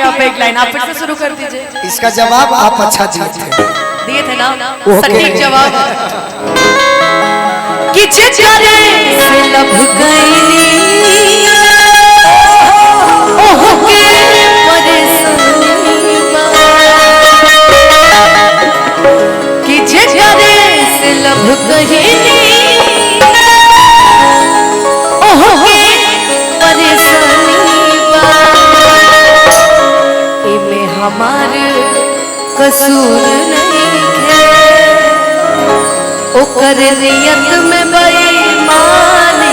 आप एक लाइन आप फिर से शुरू कर दीजिए। इसका जवाब आप अच्छा दिए थे ना सटीक जवाब कि चिचरे से लब गईली ओह के परेशानी कि चिचरे से लब गईली ओह के परेशानी इमे हमार कसूर नहीं है ओकर नियत में बेईमानी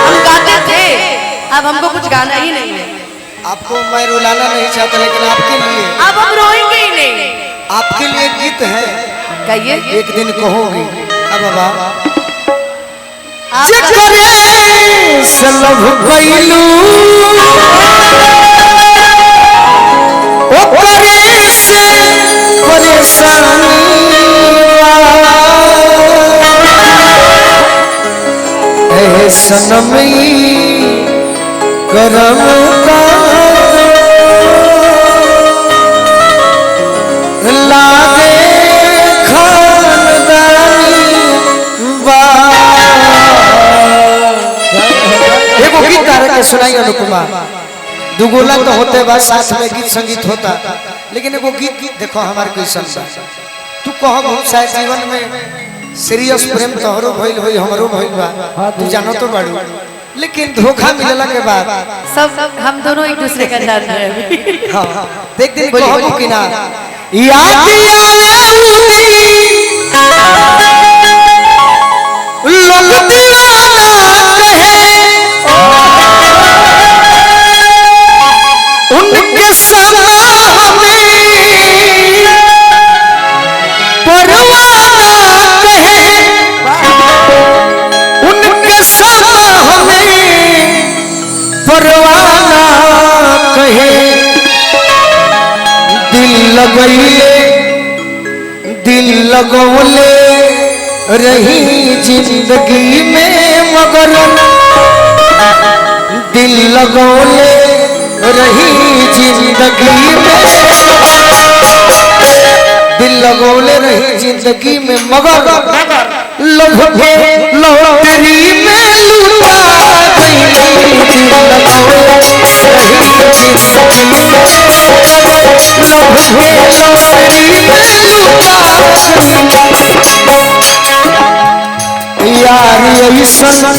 हम गाते थे अब हमको कुछ गाना ही नहीं है। आपको मैं रुलाना नहीं चाहता लेकिन आपके लिए अब हम रोएंगे ही नहीं। आपके लिए गीत है कहिए एक दिन कहोगे अब बाबा सनमी करम का लागे खानदानी एगो गीत के सुनाई अनुपमा दुगोला तो होते बाद साथ में गीत संगीत होता लेकिन एगो गीत देखो हमारे कैसन तू कह बहुत शायद जीवन में सीरियस प्रेम तोहरो भइल होई हमरो भइल बा तू जानो तो बाड़ू लेकिन धोखा मिलला के बाद सब हम दोनों एक दूसरे का जान रहे हैं। हां देख दिन कहबो कि ना याद आवे लोग दीवाना कहे उनके समा हमें परवाना कहे दिल लगौले रही जिंदगी में मगर दिल लगौले रही जिंदगी में दिल लगौले रही जिंदगी में मगर लभ के लौटरी में लूटा गई दिल लगौले रही जिंदगी में लभ के लौटरी में लूटा यार ऐसन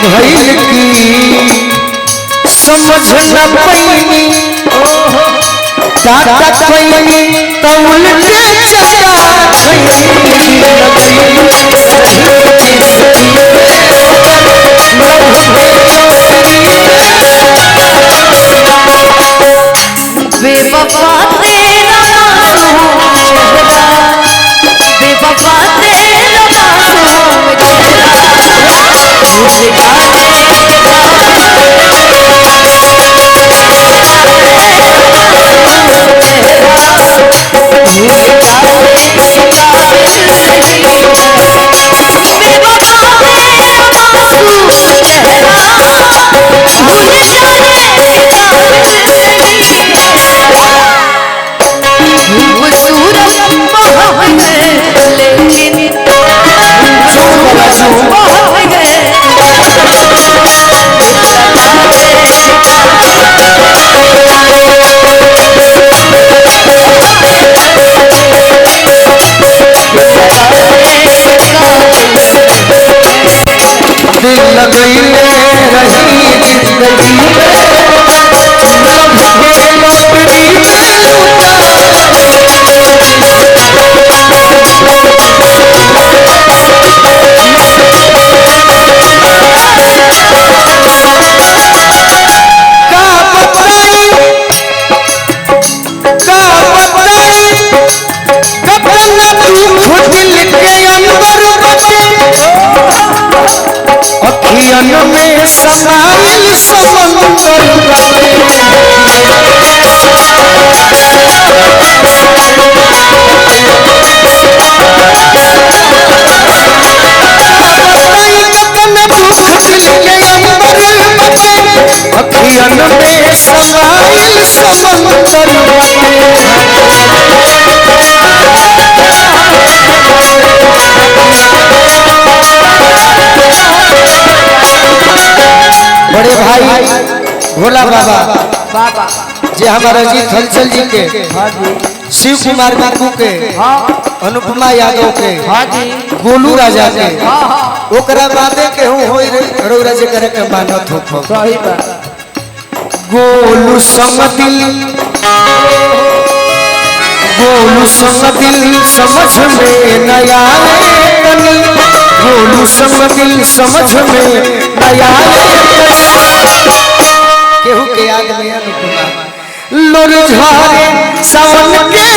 भइल की समझ न पैनी दादा पैनी तो उल्टे चला बेवफा तेरा बेवफा तेरा दिल लगैले रही जिंदगी में लभ के लौटरी में लूटा अखियन में समाइल समंदर हमारा अजीत हलचल जी के, हाँ जी, शिव कुमार बाबू के, हाँ अनुपमा यादव के, हाँ जी, गोलू राजा के, हाँ हाँ ओकरा बादे के हूँ होई रौरा जे करे के मानत हो। सही बात। गोलू संग दिल, गोलू संग दिल समझ में नया तनी, गोलू संग दिल समझ में नया केहू के याद में अनुपमा लोर झारे सावन के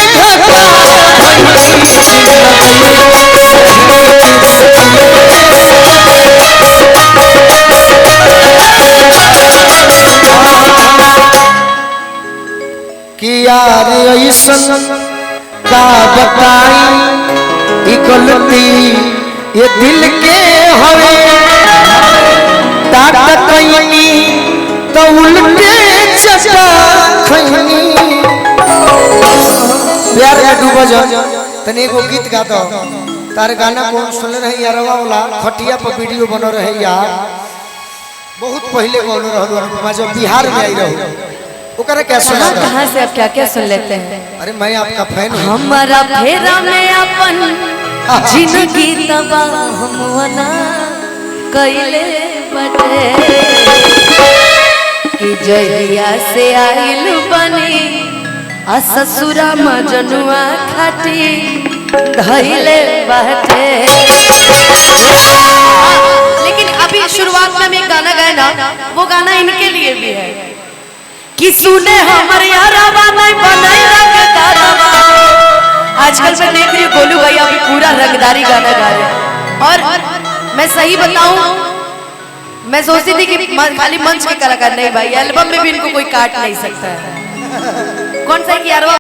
कि यार ऐसन का बताई ई गलती ये दिल के हवे, टाटा कहीं तो उल्टे चचा खैनी। प्यार में डूबो जा तने एगो गीत गा दो, तार गाना कौन सुन रहे यारवा वाला खटिया पर वीडियो बन रहे यार, बहुत पहले कौन रहलो अनुपमा जब बिहार में आई रहो, ओकरा क्या सुना? कहाँ से आप क्या क्या सुन लेते हैं? अरे मैं आपका फैन हूँ। हमारा फेरा में अपन जिंदगी तबाह हमवना कैले बटे, कि जहिया से आइल बनी आ ससुरा मजनुआ खाटी धैले बाटे। लेकिन अभी शुरुआत में मैं गाना गाया ना, वो गाना इनके लिए भी है कि सुने हमारे यारावा नहीं बनाई रंगदारवा। आजकल मैं देख रही हूँ गोलू भैया भी पूरा रंगदारी गाना गा रहे हैं, और मैं सही बताऊं, मैं सोचती थी कि खाली मंच के कलाकार नहीं भाई, एल्बम में भी इनको कोई काट नहीं सकता है। कौन सा है कि यारवा